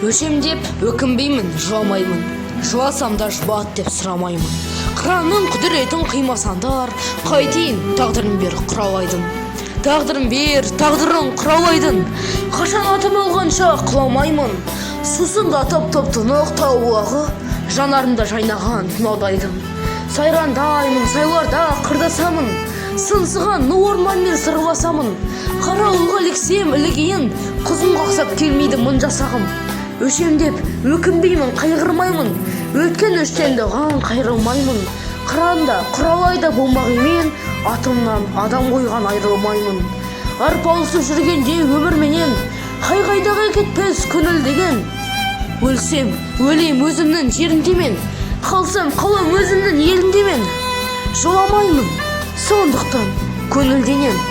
Өшем деп өкінбеймін, жыламаймын. Жыласам да жұбат деп сұрамаймын. Қыранның құдіретін қимасандар, қайтейін тағдырын бер құралайдың. Тағдырын бер, тағдырын құралайдың. Қашан атым алғанша құламаймын. Сусындатып топ-тұнық тау бұлағы, жанарымда жайнаған тұнаудайдың. Сайрандаймын, сайларда қырдасамын, сыңсыған ну орманмен сырласамын. Қарауылға іліксем ілігейін, құзын қақсап келмейді мұн жасағым. Өшем деп өкінбеймін, қайғырмаймын, өткен өштенді оған қайрылмаймын. Қыранда, құралайда болмағымен, атымнан адам қойған айрылмаймын. Арпалысып жүргенде өмірменен, қай-қайдағы кетпес көңіл деген. Өлсем, өлем өзімнің жеріндемен, қалсам қалам өзімнің еліндемен. Жыламаймын, сондықтан көңілденем.